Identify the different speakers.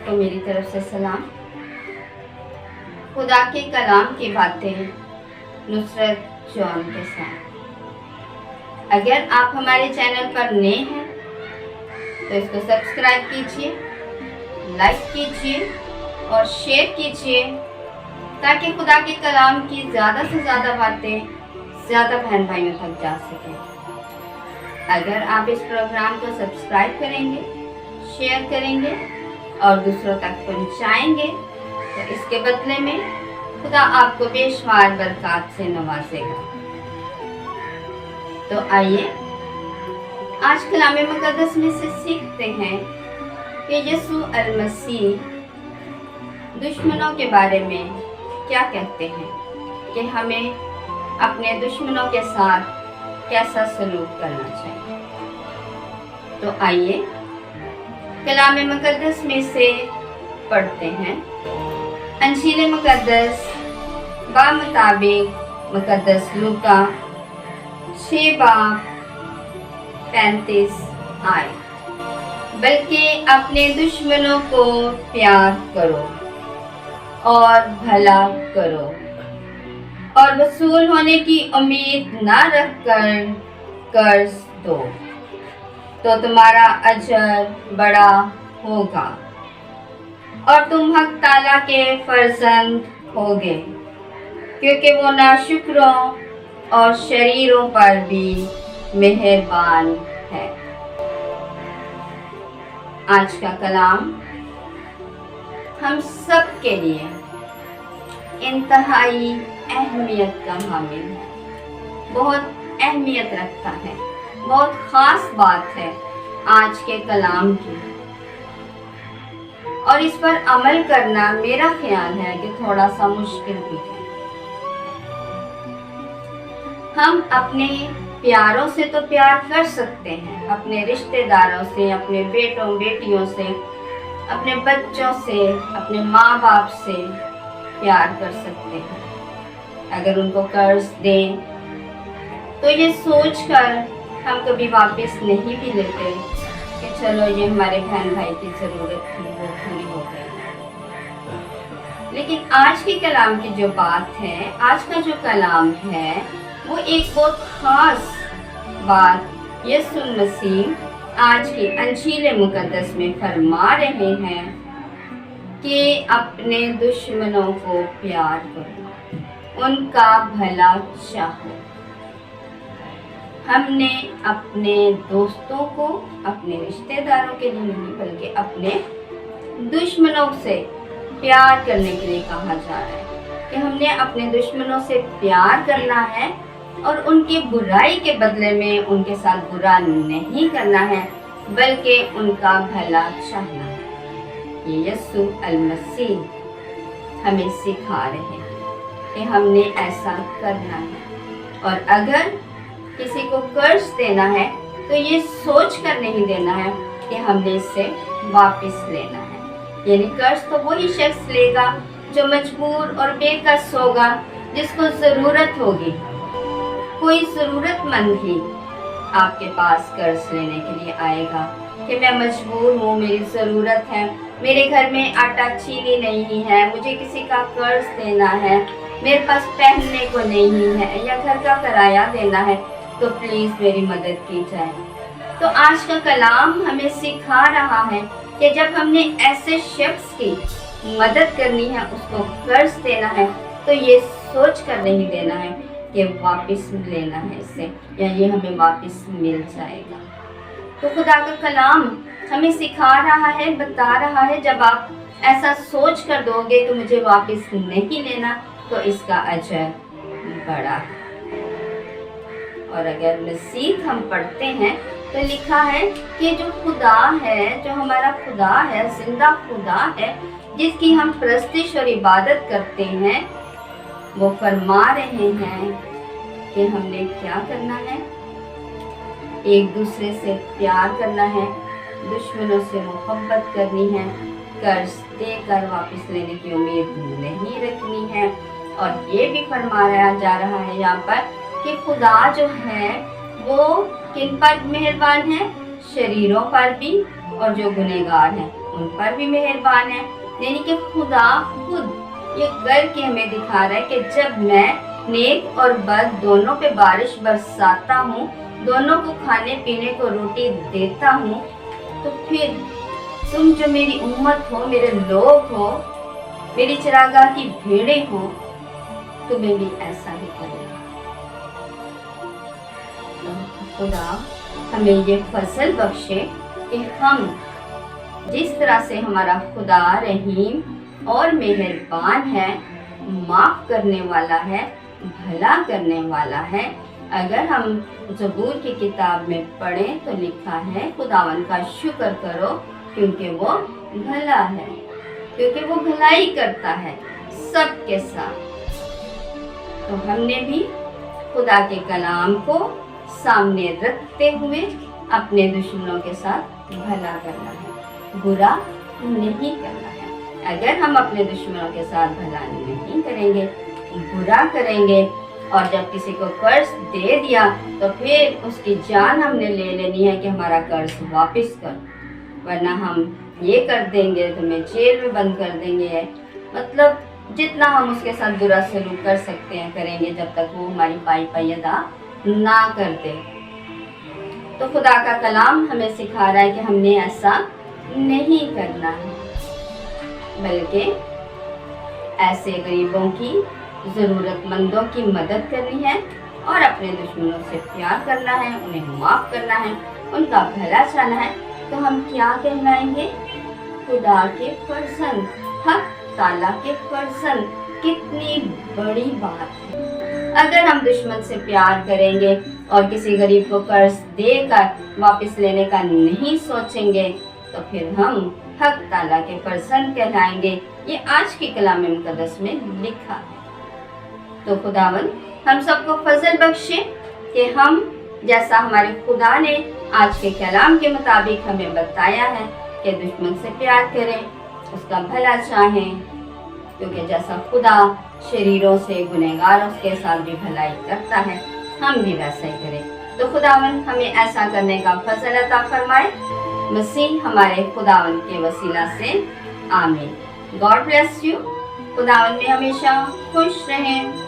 Speaker 1: को मेरी तरफ से सलाम। खुदा के कलाम की बातें नुसरत जॉन के साथ। अगर आप हमारे चैनल पर नए हैं तो इसको सब्सक्राइब कीजिए, लाइक कीजिए और शेयर कीजिए ताकि खुदा के कलाम की ज़्यादा से ज़्यादा बातें ज़्यादा बहन भाइयों तक जा सकें। अगर आप इस प्रोग्राम को सब्सक्राइब करेंगे, शेयर करेंगे और दूसरों तक पहुंचाएंगे तो इसके बदले में खुदा आपको बेशुमार बरकत से नवाजेगा। तो आइए आज कलाम मुकद्दस में से सीखते हैं कि यीशु अल मसीह दुश्मनों के बारे में क्या कहते हैं कि हमें अपने दुश्मनों के साथ कैसा सलूक करना चाहिए। तो आइए कलाम मुकद्दस में से पढ़ते हैं। अंजील मुकद्दस मुताबिक मुकद्दस लूका 6 बाब 35 आयत। बल्कि अपने दुश्मनों को प्यार करो और भला करो और वसूल होने की उम्मीद न रखकर कर्ज दो तो तुम्हारा अजर बड़ा होगा और तुम हक ताला के फर्जंद होगे, क्योंकि वो नाशुक्रों और शरीरों पर भी मेहरबान है। आज का कलाम हम सब के लिए इंतहाई अहमियत का हामिल है, बहुत अहमियत रखता है, बहुत ख़ास बात है आज के कलाम की। और इस पर अमल करना मेरा ख्याल है कि थोड़ा सा मुश्किल भी है। हम अपने प्यारों से तो प्यार कर सकते हैं, अपने रिश्तेदारों से, अपने बेटों बेटियों से, अपने बच्चों से, अपने माँ बाप से प्यार कर सकते हैं। अगर उनको कर्ज दें तो ये सोचकर हम कभी वापस नहीं भी लेते कि चलो ये हमारे बहन भाई की ज़रूरत थी, वो पूरी हो गई। लेकिन आज के कलाम की जो बात है, आज का जो कलाम है, वो एक बहुत ख़ास बात यीशु मसीह आज की अंजील मुकद्दस में फरमा रहे हैं कि अपने दुश्मनों को प्यार करो, उनका भला चाहो। हमने अपने दोस्तों को, अपने रिश्तेदारों के लिए नहीं बल्कि अपने दुश्मनों से प्यार करने के लिए कहा जा रहा है कि हमने अपने दुश्मनों से प्यार करना है और उनकी बुराई के बदले में उनके साथ बुरा नहीं करना है बल्कि उनका भला चाहना है। ये यीशु अल मसीह हमें सिखा रहे हैं कि हमने ऐसा करना है। और अगर किसी को कर्ज देना है तो ये सोच कर नहीं देना है कि हमने इससे वापस लेना है। यानी कर्ज तो वही शख्स लेगा जो मजबूर और बेकस होगा, जिसको ज़रूरत होगी। कोई ज़रूरतमंद ही आपके पास कर्ज लेने के लिए आएगा कि मैं मजबूर हूँ, मेरी ज़रूरत है, मेरे घर में आटा चीनी नहीं है, मुझे किसी का कर्ज देना है, मेरे पास पहनने को नहीं है या घर का किराया देना है, तो प्लीज़ मेरी मदद की जाए। तो आज का कलाम हमें सिखा रहा है कि जब हमने ऐसे शख्स की मदद करनी है, उसको कर्ज देना है, तो ये सोच कर नहीं देना है कि वापस लेना है इससे या ये हमें वापस मिल जाएगा। तो खुदा का कलाम हमें सिखा रहा है, बता रहा है, जब आप ऐसा सोच कर दोगे तो मुझे वापस नहीं लेना, तो इसका अजर बड़ा है। और अगर मज़ीद हम पढ़ते हैं तो लिखा है कि जो खुदा है, जो हमारा खुदा है, जिंदा खुदा है, जिसकी हम परस्तिश और इबादत करते हैं, वो फरमा रहे हैं कि हमने क्या करना है, एक दूसरे से प्यार करना है, दुश्मनों से मोहब्बत करनी है, कर्ज देकर वापस लेने की उम्मीद नहीं रखनी है। और ये भी फरमाया जा रहा है यहाँ पर कि खुदा जो है वो किन पर मेहरबान है, शरीरों पर भी, और जो गुनहगार हैं उन पर भी मेहरबान है। यानी कि खुदा खुद ये करके हमें दिखा रहा है कि जब मैं नेक और बद दोनों पे बारिश बरसाता हूँ, दोनों को खाने पीने को रोटी देता हूँ, तो फिर तुम जो मेरी उम्मत हो, मेरे लोग हो, मेरी चरागाह की भेड़ें हो, तुम्हें भी ऐसा ही करेगा। तो खुदा हमें ये फजल बख्शे कि हम जिस तरह से हमारा खुदा रहीम और मेहरबान है, माफ़ करने वाला है, भला करने वाला है। अगर हम ज़बूर की किताब में पढ़ें तो लिखा है, खुदावन का शुक्र करो क्योंकि वो भला है, क्योंकि वो भलाई करता है सबके साथ। तो हमने भी खुदा के कलाम को सामने रखते हुए अपने दुश्मनों के साथ भला करना है, बुरा नहीं करना है। अगर हम अपने दुश्मनों के साथ भला नहीं करेंगे, बुरा करेंगे, और जब किसी को कर्ज दे दिया तो फिर उसकी जान हमने ले लेनी है कि हमारा कर्ज वापस कर, वरना हम ये कर देंगे तो हमें जेल में बंद कर देंगे। मतलब जितना हम उसके साथ बुरा सलूक कर सकते हैं करेंगे, जब तक वो हमारी पाई अदा ना कर दे। तो खुदा का कलाम हमें सिखा रहा है कि हमने ऐसा नहीं करना है, बल्कि ऐसे गरीबों की, ज़रूरतमंदों की मदद करनी है और अपने दुश्मनों से प्यार करना है, उन्हें माफ़ करना है, उनका भला चाहना है। तो हम क्या कहलाएंगे? खुदा के फर्जंद, हक ताला के फर्जंद। कितनी बड़ी बात है। अगर हम दुश्मन से प्यार करेंगे और किसी गरीब को कर्ज देकर वापस लेने का नहीं सोचेंगे, तो फिर हम हक ताला के फर्जंद कहलाएंगे। ये आज की कलाम मुक़द्दस में लिखा है। तो खुदावन हम सबको फजल बख्शे कि हम जैसा हमारे खुदा ने आज के कलाम के मुताबिक हमें बताया है कि दुश्मन से प्यार करें, उसका भला चाहें, क्योंकि जैसा खुदा शरीरों से गुनहगारों के साथ भी भलाई करता है, हम भी वैसा ही करें। तो खुदावन हमें ऐसा करने का फजल अता फरमाए, मसीह हमारे खुदावन के वसीला से, आमीन। God bless you. खुदावन में हमेशा खुश रहें।